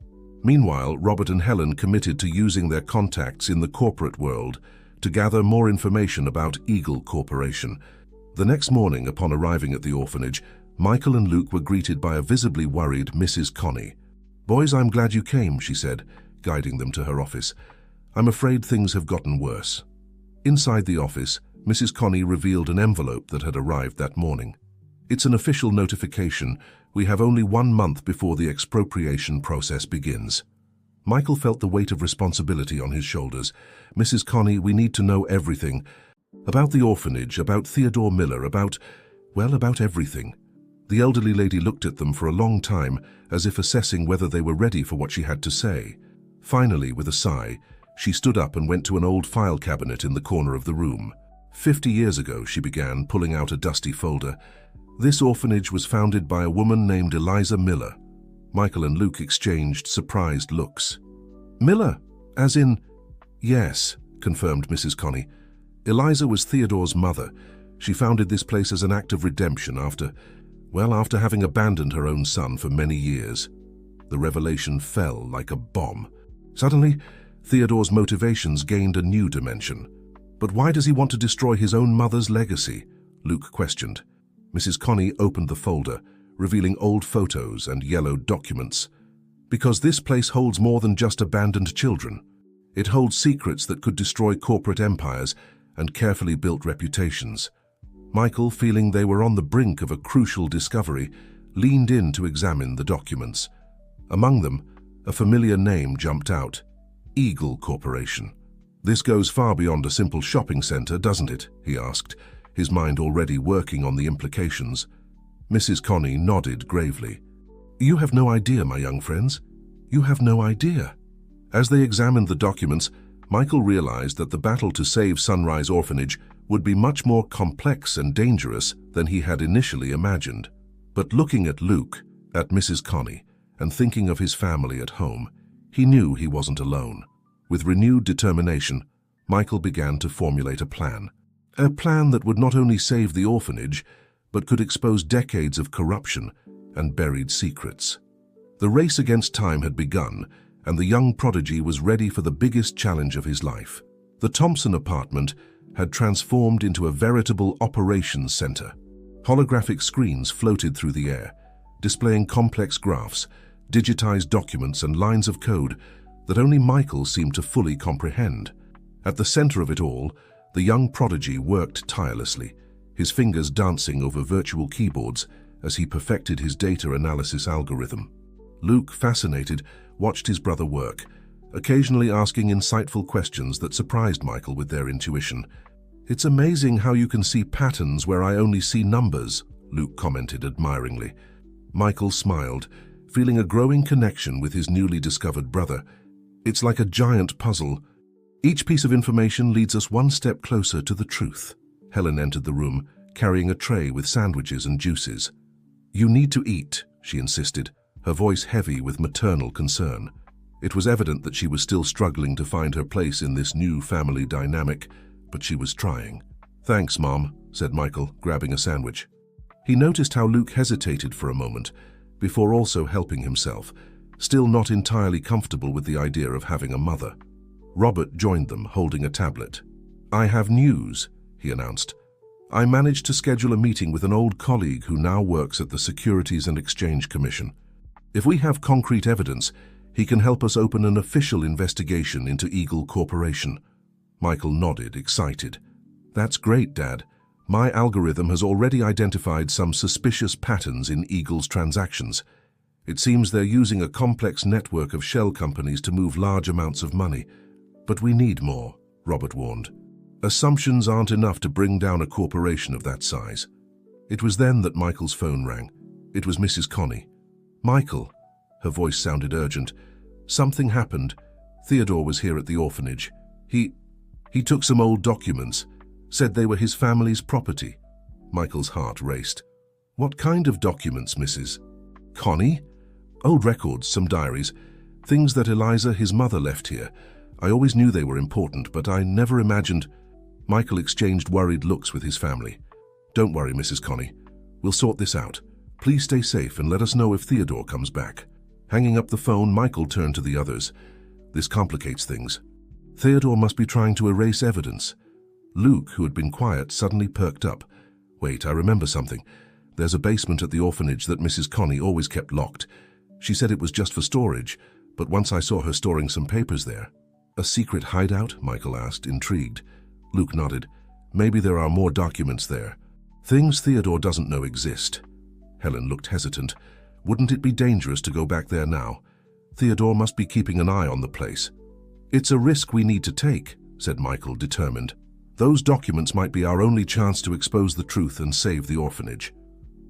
Meanwhile, Robert and Helen committed to using their contacts in the corporate world to gather more information about Eagle Corporation. The next morning, upon arriving at the orphanage, Michael and Luke were greeted by a visibly worried Mrs. Connie. "Boys, I'm glad you came," she said, guiding them to her office. "I'm afraid things have gotten worse." Inside the office, Mrs. Connie revealed an envelope that had arrived that morning. "It's an official notification. We have only 1 month before the expropriation process begins." Michael felt the weight of responsibility on his shoulders. "Mrs. Connie, we need to know everything. About the orphanage, about Theodore Miller, about everything." The elderly lady looked at them for a long time, as if assessing whether they were ready for what she had to say. Finally, with a sigh, she stood up and went to an old file cabinet in the corner of the room. 50 years ago, she began, pulling out a dusty folder. "This orphanage was founded by a woman named Eliza Miller." Michael and Luke exchanged surprised looks. "Miller? As in—" "Yes," confirmed Mrs. Connie. "Eliza was Theodore's mother. She founded this place as an act of redemption after having abandoned her own son for many years." The revelation fell like a bomb. Suddenly, Theodore's motivations gained a new dimension. "But why does he want to destroy his own mother's legacy?" Luke questioned. Mrs. Connie opened the folder, revealing old photos and yellowed documents. "Because this place holds more than just abandoned children. It holds secrets that could destroy corporate empires and carefully built reputations." Michael, feeling they were on the brink of a crucial discovery, leaned in to examine the documents. Among them, a familiar name jumped out: Eagle Corporation. "This goes far beyond a simple shopping center, doesn't it?" he asked, his mind already working on the implications. Mrs. Connie nodded gravely. "You have no idea, my young friends. You have no idea." As they examined the documents, Michael realized that the battle to save Sunrise Orphanage would be much more complex and dangerous than he had initially imagined. But looking at Luke, at Mrs. Connie, and thinking of his family at home, he knew he wasn't alone. With renewed determination, Michael began to formulate a plan. A plan that would not only save the orphanage, but could expose decades of corruption and buried secrets. The race against time had begun, and the young prodigy was ready for the biggest challenge of his life. The Thompson apartment had transformed into a veritable operations center. Holographic screens floated through the air, displaying complex graphs, digitized documents, and lines of code that only Michael seemed to fully comprehend. At the center of it all, the young prodigy worked tirelessly, his fingers dancing over virtual keyboards as he perfected his data analysis algorithm. Luke, fascinated, watched his brother work, occasionally asking insightful questions that surprised Michael with their intuition. "It's amazing how you can see patterns where I only see numbers," Luke commented admiringly. Michael smiled, feeling a growing connection with his newly discovered brother. "It's like a giant puzzle. Each piece of information leads us one step closer to the truth." Helen entered the room, carrying a tray with sandwiches and juices. "You need to eat," she insisted, her voice heavy with maternal concern. It was evident that she was still struggling to find her place in this new family dynamic, but she was trying. "Thanks, Mom," said Michael, grabbing a sandwich. He noticed how Luke hesitated for a moment, before also helping himself, still not entirely comfortable with the idea of having a mother. Robert joined them, holding a tablet. "I have news," he announced. "I managed to schedule a meeting with an old colleague who now works at the Securities and Exchange Commission. If we have concrete evidence, He can help us open an official investigation into Eagle Corporation. Michael nodded, excited. That's great, Dad. My algorithm has already identified some suspicious patterns in Eagle's transactions. It seems they're using a complex network of shell companies to move large amounts of money. But we need more, Robert warned. Assumptions aren't enough to bring down a corporation of that size. It was then that Michael's phone rang. It was Mrs. Connie. Michael, her voice sounded urgent. Something happened. Theodore was here at the orphanage. He took some old documents, said they were his family's property. Michael's heart raced. What kind of documents, Mrs. Connie? Old records, some diaries, things that Eliza, his mother, left here. I always knew they were important, but I never imagined... Michael exchanged worried looks with his family. Don't worry, Mrs. Connie. We'll sort this out. Please stay safe and let us know if Theodore comes back. Hanging up the phone, Michael turned to the others. This complicates things. Theodore must be trying to erase evidence. Luke, who had been quiet, suddenly perked up. Wait, I remember something. There's a basement at the orphanage that Mrs. Connie always kept locked. She said it was just for storage, but once I saw her storing some papers there. A secret hideout? Michael asked, intrigued. Luke nodded. Maybe there are more documents there. Things Theodore doesn't know exist. Helen looked hesitant. Wouldn't it be dangerous to go back there now? Theodore must be keeping an eye on the place. It's a risk we need to take, said Michael, determined. Those documents might be our only chance to expose the truth and save the orphanage.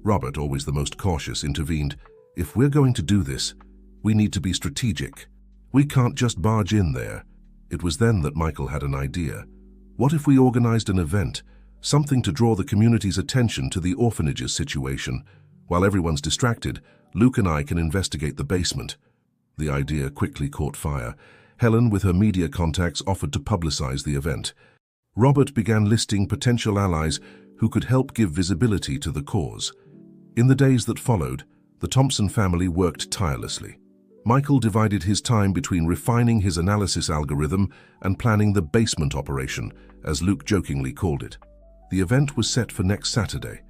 Robert, always the most cautious, intervened. If we're going to do this, we need to be strategic. We can't just barge in there. It was then that Michael had an idea. What if we organized an event, something to draw the community's attention to the orphanage's situation? While everyone's distracted, Luke and I can investigate the basement. The idea quickly caught fire. Helen, with her media contacts, offered to publicize the event. Robert began listing potential allies who could help give visibility to the cause. In the days that followed, the Thompson family worked tirelessly. Michael divided his time between refining his analysis algorithm and planning the basement operation, as Luke jokingly called it. The event was set for next Saturday,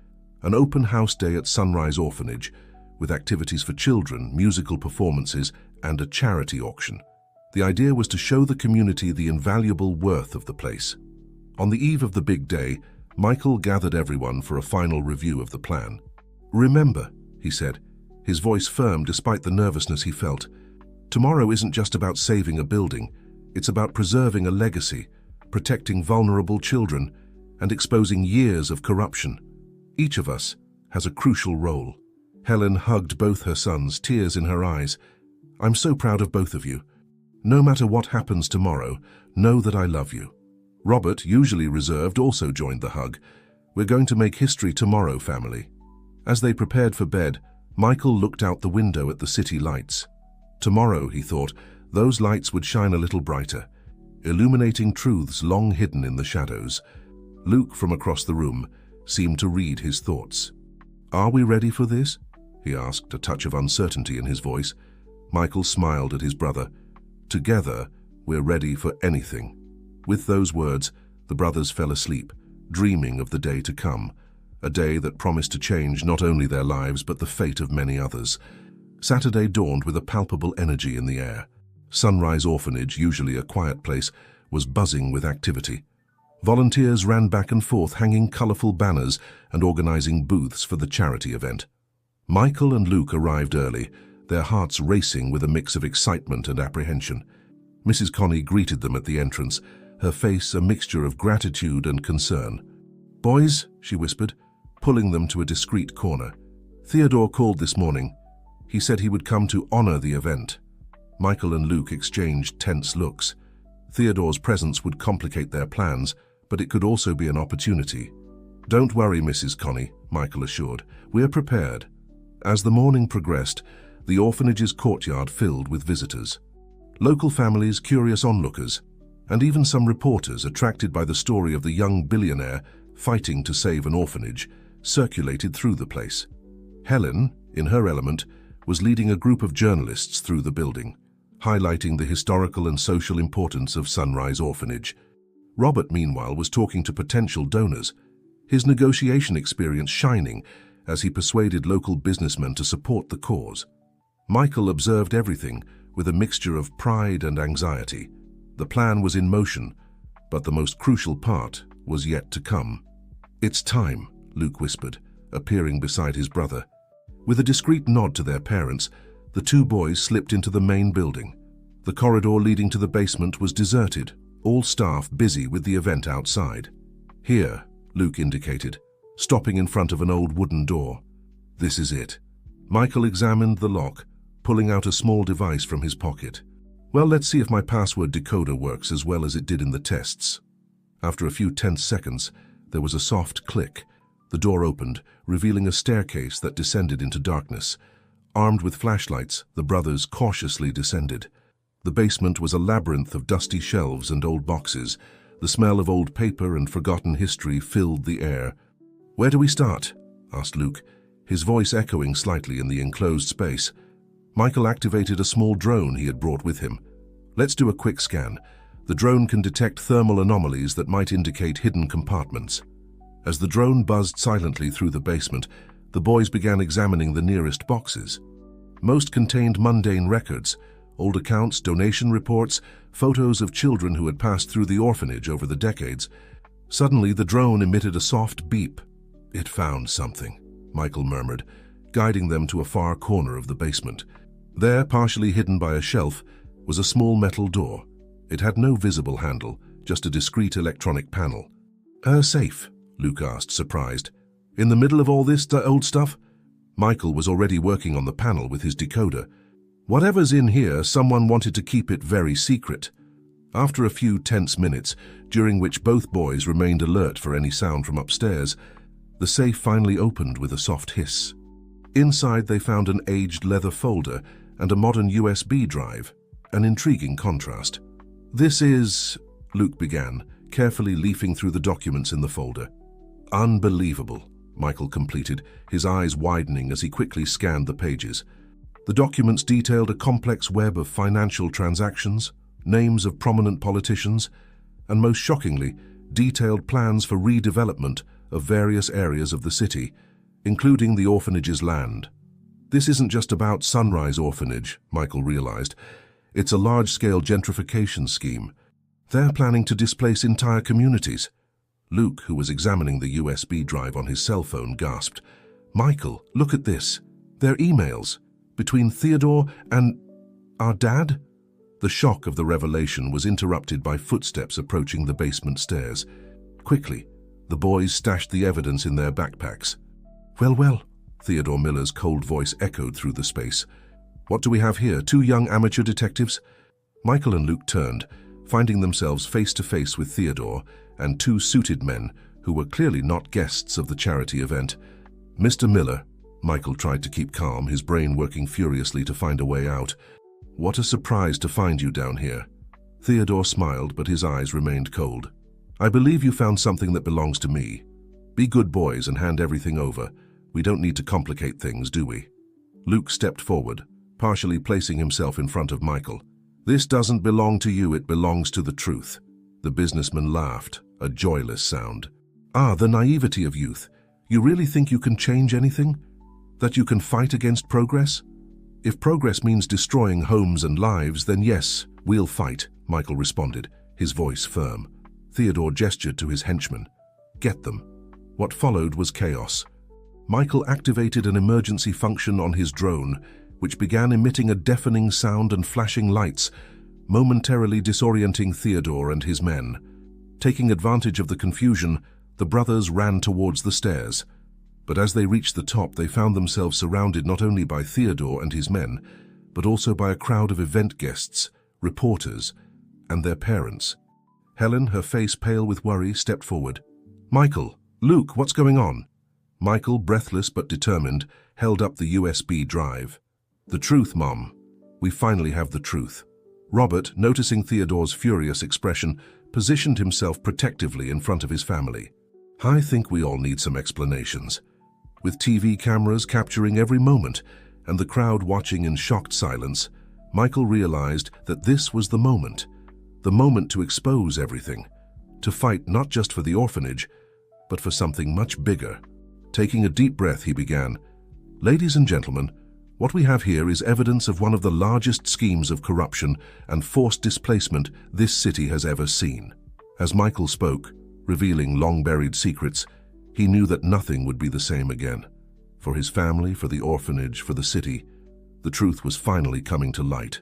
an open house day at Sunrise Orphanage, with activities for children, musical performances, and a charity auction. The idea was to show the community the invaluable worth of the place. On the eve of the big day, Michael gathered everyone for a final review of the plan. Remember, he said, his voice firm despite the nervousness he felt, tomorrow isn't just about saving a building, it's about preserving a legacy, protecting vulnerable children, and exposing years of corruption. Each of us has a crucial role. Helen hugged both her sons, tears in her eyes. I'm so proud of both of you. No matter what happens tomorrow, know that I love you. Robert, usually reserved, also joined the hug. We're going to make history tomorrow, family. As they prepared for bed, Michael looked out the window at the city lights. Tomorrow, he thought, those lights would shine a little brighter, illuminating truths long hidden in the shadows. Luke, from across the room, seemed to read his thoughts. Are we ready for this? He asked, a touch of uncertainty in his voice. Michael smiled at his brother. Together, we're ready for anything. With those words, the brothers fell asleep, dreaming of the day to come, a day that promised to change not only their lives but the fate of many others. Saturday dawned with a palpable energy in the air. Sunrise Orphanage, usually a quiet place, was buzzing with activity. Volunteers ran back and forth hanging colorful banners and organizing booths for the charity event. Michael and Luke arrived early, their hearts racing with a mix of excitement and apprehension. Mrs. Connie greeted them at the entrance, her face a mixture of gratitude and concern. Boys, she whispered, pulling them to a discreet corner. Theodore called this morning. He said he would come to honor the event. Michael and Luke exchanged tense looks. Theodore's presence would complicate their plans, but it could also be an opportunity. Don't worry, Mrs. Connie, Michael assured. We're prepared. As the morning progressed, the orphanage's courtyard filled with visitors. Local families, curious onlookers, and even some reporters attracted by the story of the young billionaire fighting to save an orphanage, circulated through the place. Helen, in her element, was leading a group of journalists through the building, highlighting the historical and social importance of Sunrise Orphanage. Robert, meanwhile, was talking to potential donors, his negotiation experience shining as he persuaded local businessmen to support the cause. Michael observed everything, with a mixture of pride and anxiety. The plan was in motion, but the most crucial part was yet to come. "It's time," Luke whispered, appearing beside his brother. With a discreet nod to their parents, the two boys slipped into the main building. The corridor leading to the basement was deserted, all staff busy with the event outside. "Here," Luke indicated, stopping in front of an old wooden door. "This is it." Michael examined the lock, pulling out a small device from his pocket. "Well, let's see if my password decoder works as well as it did in the tests." After a few tense seconds, there was a soft click. The door opened, revealing a staircase that descended into darkness. Armed with flashlights, the brothers cautiously descended. The basement was a labyrinth of dusty shelves and old boxes. The smell of old paper and forgotten history filled the air. "Where do we start?" asked Luke, his voice echoing slightly in the enclosed space. Michael activated a small drone he had brought with him. "Let's do a quick scan. The drone can detect thermal anomalies that might indicate hidden compartments." As the drone buzzed silently through the basement, the boys began examining the nearest boxes. Most contained mundane records, old accounts, donation reports, photos of children who had passed through the orphanage over the decades. Suddenly, the drone emitted a soft beep. "It found something," Michael murmured, guiding them to a far corner of the basement. There, partially hidden by a shelf, was a small metal door. It had no visible handle, just a discrete electronic panel. "A safe?" Luke asked, surprised. "In the middle of all this old stuff?" Michael was already working on the panel with his decoder. "Whatever's in here, someone wanted to keep it very secret." After a few tense minutes, during which both boys remained alert for any sound from upstairs, the safe finally opened with a soft hiss. Inside, they found an aged leather folder and a modern USB drive, an intriguing contrast. "This is," Luke began, carefully leafing through the documents in the folder. "Unbelievable," Michael completed, his eyes widening as he quickly scanned the pages. The documents detailed a complex web of financial transactions, names of prominent politicians, and most shockingly, detailed plans for redevelopment of various areas of the city, including the orphanage's land. This isn't just about Sunrise Orphanage, Michael realized. It's a large-scale gentrification scheme. They're planning to displace entire communities. Luke, who was examining the USB drive on his cell phone, gasped. "Michael, look at this. They're emails. Between Theodore and our dad?" The shock of the revelation was interrupted by footsteps approaching the basement stairs. Quickly, the boys stashed the evidence in their backpacks. "Well, well," Theodore Miller's cold voice echoed through the space. "What do we have here? Two young amateur detectives?" Michael and Luke turned, finding themselves face to face with Theodore and two suited men who were clearly not guests of the charity event. "Mr. Miller," Michael tried to keep calm, his brain working furiously to find a way out. "What a surprise to find you down here." Theodore smiled, but his eyes remained cold. "I believe you found something that belongs to me. Be good boys and hand everything over. We don't need to complicate things, do we?" Luke stepped forward, partially placing himself in front of Michael. "This doesn't belong to you, it belongs to the truth." The businessman laughed, a joyless sound. "Ah, the naivety of youth. You really think you can change anything? That you can fight against progress? If progress means destroying homes and lives, then yes, we'll fight," Michael responded, his voice firm. Theodore gestured to his henchmen. "Get them." What followed was chaos. Michael activated an emergency function on his drone, which began emitting a deafening sound and flashing lights, momentarily disorienting Theodore and his men. Taking advantage of the confusion, the brothers ran towards the stairs. But as they reached the top, they found themselves surrounded not only by Theodore and his men, but also by a crowd of event guests, reporters, and their parents. Helen, her face pale with worry, stepped forward. "Michael, Luke, what's going on?" Michael, breathless but determined, held up the USB drive. "The truth, Mom. We finally have the truth." Robert, noticing Theodore's furious expression, positioned himself protectively in front of his family. "I think we all need some explanations." With TV cameras capturing every moment and the crowd watching in shocked silence, Michael realized that this was the moment to expose everything, to fight not just for the orphanage, but for something much bigger. Taking a deep breath, he began, "Ladies and gentlemen, What we have here is evidence of one of the largest schemes of corruption and forced displacement this city has ever seen. As Michael spoke, revealing long-buried secrets, he knew that nothing would be the same again. For his family, for the orphanage, for the city, the truth was finally coming to light.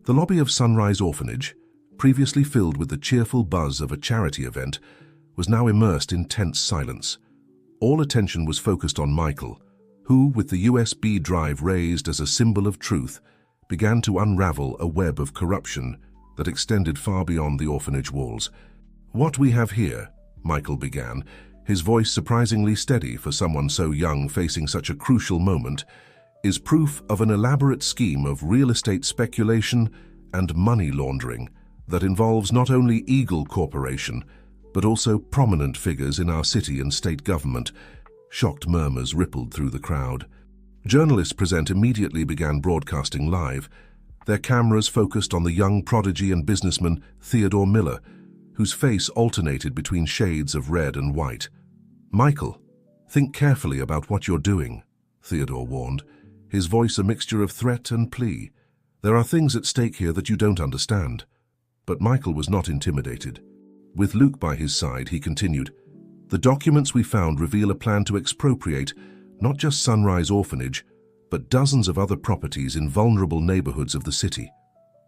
The lobby of Sunrise Orphanage, previously filled with the cheerful buzz of a charity event, was now immersed in tense silence. All attention was focused on Michael, who, with the USB drive raised as a symbol of truth, began to unravel a web of corruption that extended far beyond the orphanage walls. "What we have here," Michael began, his voice surprisingly steady for someone so young facing such a crucial moment, "is proof of an elaborate scheme of real estate speculation and money laundering that involves not only Eagle Corporation, but also prominent figures in our city and state government." Shocked murmurs rippled through the crowd. Journalists present immediately began broadcasting live, their cameras focused on the young prodigy and businessman Theodore Miller, whose face alternated between shades of red and white. "Michael, think carefully about what you're doing," Theodore warned, his voice a mixture of threat and plea. "There are things at stake here that you don't understand." But Michael was not intimidated. With Luke by his side, he continued, "The documents we found reveal a plan to expropriate not just Sunrise Orphanage, but dozens of other properties in vulnerable neighborhoods of the city,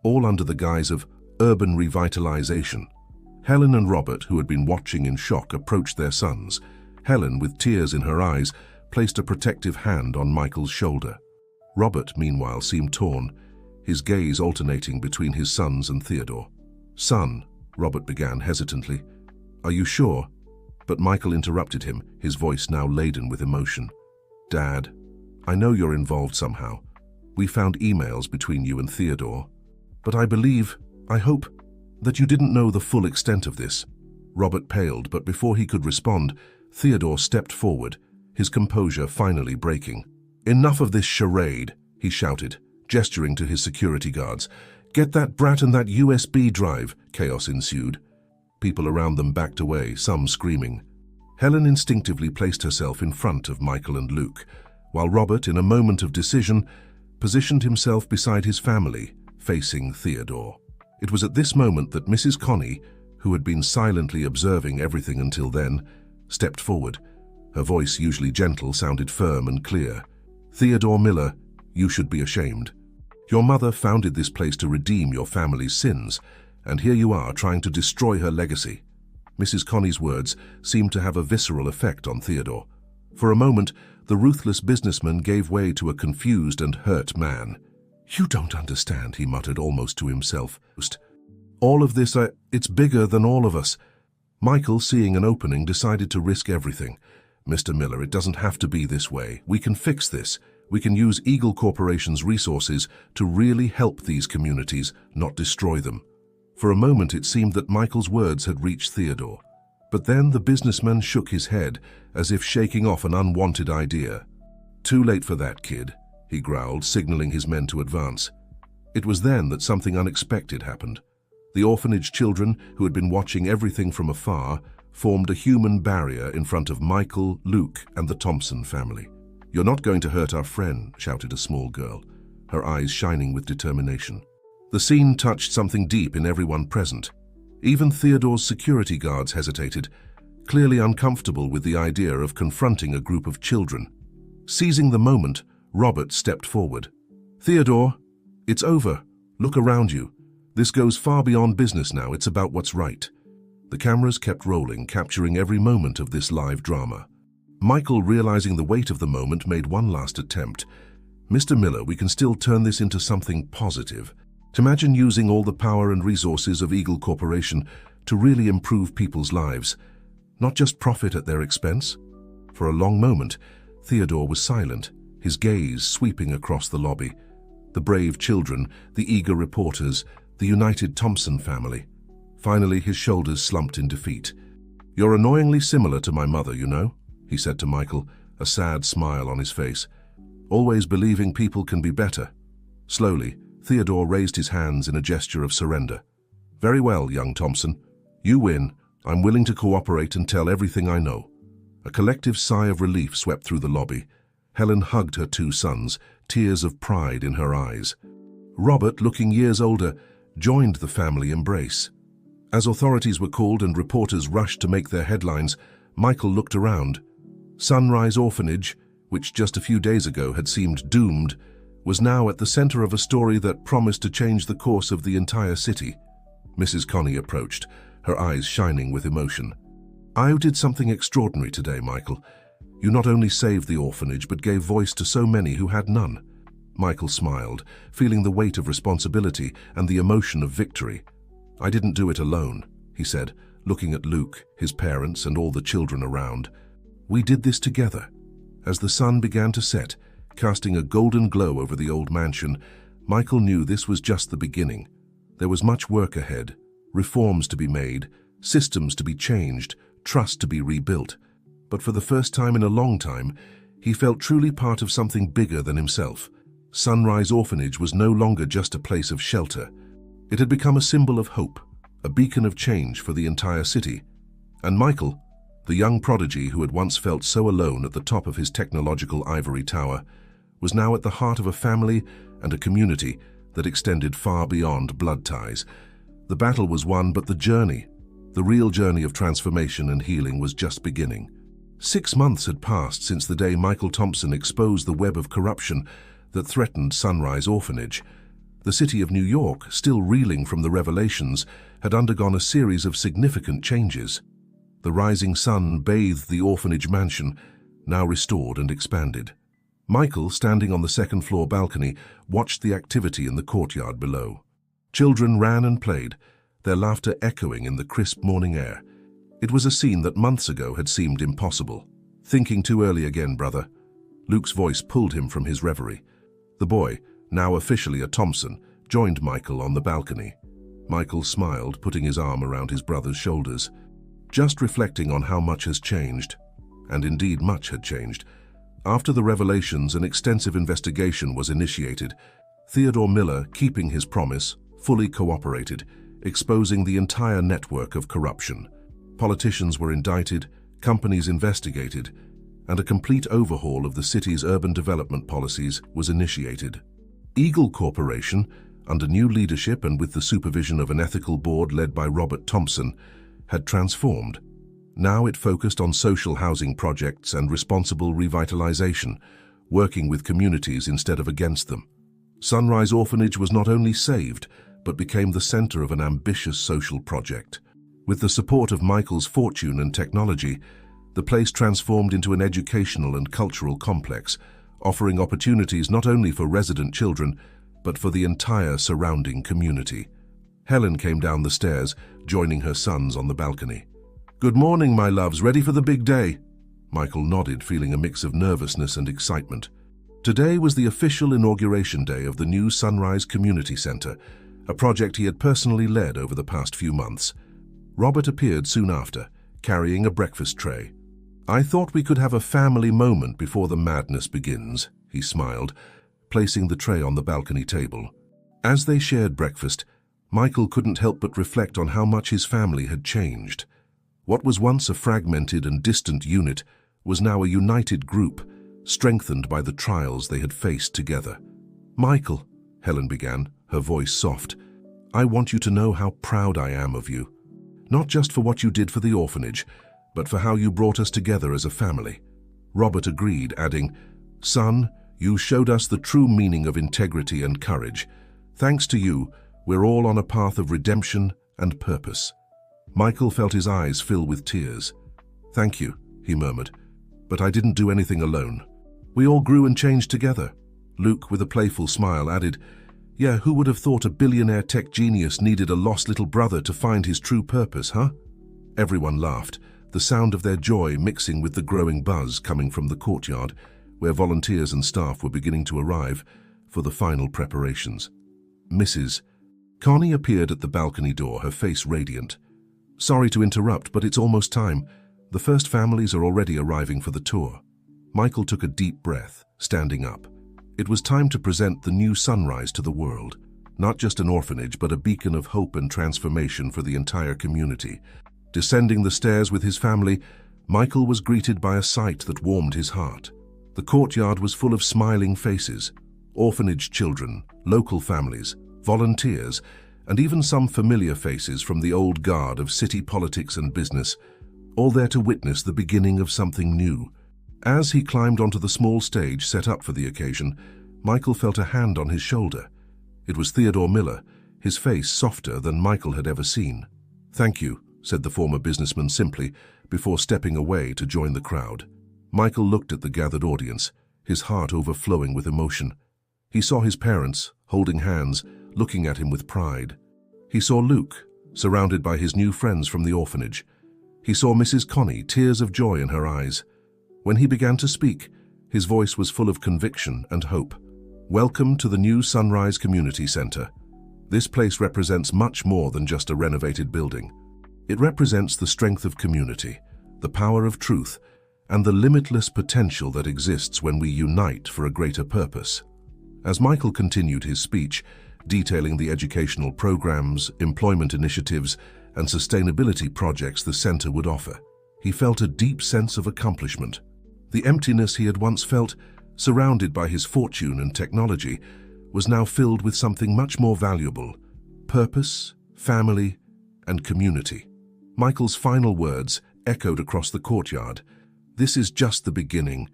all under the guise of urban revitalization." Helen and Robert, who had been watching in shock, approached their sons. Helen, with tears in her eyes, placed a protective hand on Michael's shoulder. Robert, meanwhile, seemed torn, his gaze alternating between his sons and Theodore. "Son," Robert began hesitantly, "are you sure?" But Michael interrupted him, his voice now laden with emotion. "Dad, I know you're involved somehow. We found emails between you and Theodore. But I hope, that you didn't know the full extent of this." Robert paled, but before he could respond, Theodore stepped forward, his composure finally breaking. "Enough of this charade," he shouted, gesturing to his security guards. "Get that brat and that USB drive." Chaos ensued. People around them backed away, some screaming. Helen instinctively placed herself in front of Michael and Luke, while Robert, in a moment of decision, positioned himself beside his family, facing Theodore. It was at this moment that Mrs. Connie, who had been silently observing everything until then, stepped forward. Her voice, usually gentle, sounded firm and clear. "Theodore Miller, you should be ashamed. Your mother founded this place to redeem your family's sins, and here you are trying to destroy her legacy." Mrs. Connie's words seemed to have a visceral effect on Theodore. For a moment, the ruthless businessman gave way to a confused and hurt man. "You don't understand," he muttered almost to himself. "All of this, it's bigger than all of us." Michael, seeing an opening, decided to risk everything. "Mr. Miller, it doesn't have to be this way. We can fix this. We can use Eagle Corporation's resources to really help these communities, not destroy them." For a moment it seemed that Michael's words had reached Theodore. But then the businessman shook his head, as if shaking off an unwanted idea. "Too late for that, kid," he growled, signaling his men to advance. It was then that something unexpected happened. The orphanage children, who had been watching everything from afar, formed a human barrier in front of Michael, Luke, and the Thompson family. "You're not going to hurt our friend," shouted a small girl, her eyes shining with determination. The scene touched something deep in everyone present. Even Theodore's security guards hesitated, clearly uncomfortable with the idea of confronting a group of children. Seizing the moment, Robert stepped forward. "Theodore, it's over. Look around you. This goes far beyond business now. It's about what's right." The cameras kept rolling, capturing every moment of this live drama. Michael, realizing the weight of the moment, made one last attempt. "Mr. Miller, we can still turn this into something positive. Imagine using all the power and resources of Eagle Corporation to really improve people's lives, not just profit at their expense." For a long moment, Theodore was silent, his gaze sweeping across the lobby. The brave children, the eager reporters, the united Thompson family. Finally, his shoulders slumped in defeat. "You're annoyingly similar to my mother, you know," he said to Michael, a sad smile on his face. "Always believing people can be better." Slowly, Theodore raised his hands in a gesture of surrender. "Very well, young Thompson. You win. I'm willing to cooperate and tell everything I know." A collective sigh of relief swept through the lobby. Helen hugged her two sons, tears of pride in her eyes. Robert, looking years older, joined the family embrace. As authorities were called and reporters rushed to make their headlines, Michael looked around. Sunrise Orphanage, which just a few days ago had seemed doomed, was now at the center of a story that promised to change the course of the entire city. Mrs. Connie approached, her eyes shining with emotion. "I did something extraordinary today, Michael. You not only saved the orphanage, but gave voice to so many who had none." Michael smiled, feeling the weight of responsibility and the emotion of victory. "I didn't do it alone," he said, looking at Luke, his parents, and all the children around. "We did this together." As the sun began to set, casting a golden glow over the old mansion, Michael knew this was just the beginning. There was much work ahead, reforms to be made, systems to be changed, trust to be rebuilt. But for the first time in a long time, he felt truly part of something bigger than himself. Sunrise Orphanage was no longer just a place of shelter. It had become a symbol of hope, a beacon of change for the entire city. And Michael, the young prodigy who had once felt so alone at the top of his technological ivory tower, was now at the heart of a family and a community that extended far beyond blood ties. The battle was won, but the real journey of transformation and healing was just beginning. 6 months had passed since the day Michael Thompson exposed the web of corruption that threatened Sunrise Orphanage. The city of New York, still reeling from the revelations, had undergone a series of significant changes. The rising sun bathed the orphanage mansion, now restored and expanded. Michael, standing on the second-floor balcony, watched the activity in the courtyard below. Children ran and played, their laughter echoing in the crisp morning air. It was a scene that months ago had seemed impossible. "Thinking too early again, brother." Luke's voice pulled him from his reverie. The boy, now officially a Thompson, joined Michael on the balcony. Michael smiled, putting his arm around his brother's shoulders. Just reflecting on how much has changed. And indeed much had changed. After the revelations, an extensive investigation was initiated. Theodore Miller, keeping his promise, fully cooperated, exposing the entire network of corruption. Politicians were indicted, companies investigated, and a complete overhaul of the city's urban development policies was initiated. Eagle Corporation, under new leadership and with the supervision of an ethical board led by Robert Thompson, had transformed. Now it focused on social housing projects and responsible revitalization, working with communities instead of against them. Sunrise Orphanage was not only saved, but became the center of an ambitious social project. With the support of Michael's fortune and technology, the place transformed into an educational and cultural complex, offering opportunities not only for resident children, but for the entire surrounding community. Helen came down the stairs, joining her sons on the balcony. "Good morning, my loves. Ready for the big day?" Michael nodded, feeling a mix of nervousness and excitement. Today was the official inauguration day of the new Sunrise Community Center, a project he had personally led over the past few months. Robert appeared soon after, carrying a breakfast tray. "I thought we could have a family moment before the madness begins," he smiled, placing the tray on the balcony table. As they shared breakfast, Michael couldn't help but reflect on how much his family had changed. What was once a fragmented and distant unit was now a united group, strengthened by the trials they had faced together. "Michael," Helen began, her voice soft, "I want you to know how proud I am of you. Not just for what you did for the orphanage, but for how you brought us together as a family." Robert agreed, adding, "Son, you showed us the true meaning of integrity and courage. Thanks to you, we're all on a path of redemption and purpose." Michael felt his eyes fill with tears. "Thank you," he murmured, "but I didn't do anything alone. We all grew and changed together." Luke, with a playful smile, added, "Yeah, who would have thought a billionaire tech genius needed a lost little brother to find his true purpose, huh?" Everyone laughed, the sound of their joy mixing with the growing buzz coming from the courtyard, where volunteers and staff were beginning to arrive for the final preparations. Mrs. Connie appeared at the balcony door, her face radiant. "Sorry to interrupt, but it's almost time. The first families are already arriving for the tour." Michael took a deep breath, standing up. It was time to present the new Sunrise to the world. Not just an orphanage, but a beacon of hope and transformation for the entire community. Descending the stairs with his family, Michael was greeted by a sight that warmed his heart. The courtyard was full of smiling faces. Orphanage children, local families, volunteers, and even some familiar faces from the old guard of city politics and business, all there to witness the beginning of something new. As he climbed onto the small stage set up for the occasion, Michael felt a hand on his shoulder. It was Theodore Miller, his face softer than Michael had ever seen. "Thank you," said the former businessman simply, before stepping away to join the crowd. Michael looked at the gathered audience, his heart overflowing with emotion. He saw his parents, holding hands, looking at him with pride. He saw Luke, surrounded by his new friends from the orphanage. He saw Mrs. Connie, tears of joy in her eyes. When he began to speak, his voice was full of conviction and hope. "Welcome to the new Sunrise Community Center. This place represents much more than just a renovated building. It represents the strength of community, the power of truth, and the limitless potential that exists when we unite for a greater purpose." As Michael continued his speech, detailing the educational programs, employment initiatives, and sustainability projects the center would offer, he felt a deep sense of accomplishment. The emptiness he had once felt, surrounded by his fortune and technology, was now filled with something much more valuable: purpose, family, and community. Michael's final words echoed across the courtyard. "This is just the beginning.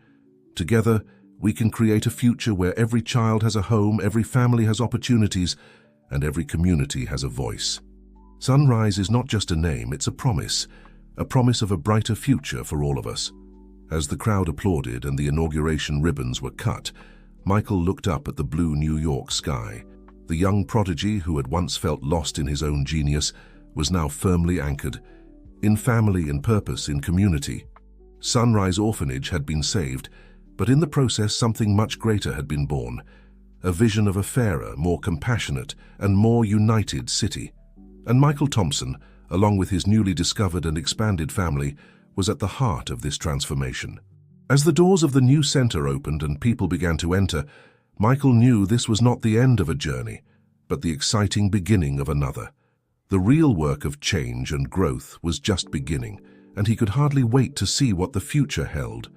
Together, we can create a future where every child has a home, every family has opportunities, and every community has a voice." Sunrise is not just a name, it's a promise of a brighter future for all of us. As the crowd applauded and the inauguration ribbons were cut, Michael looked up at the blue New York sky. The young prodigy who had once felt lost in his own genius was now firmly anchored in family, in purpose, in community. Sunrise Orphanage had been saved, but in the process something much greater had been born: a vision of a fairer, more compassionate, and more united city. And Michael Thompson, along with his newly discovered and expanded family, was at the heart of this transformation. As the doors of the new center opened and people began to enter, Michael knew this was not the end of a journey, but the exciting beginning of another. The real work of change and growth was just beginning, and he could hardly wait to see what the future held.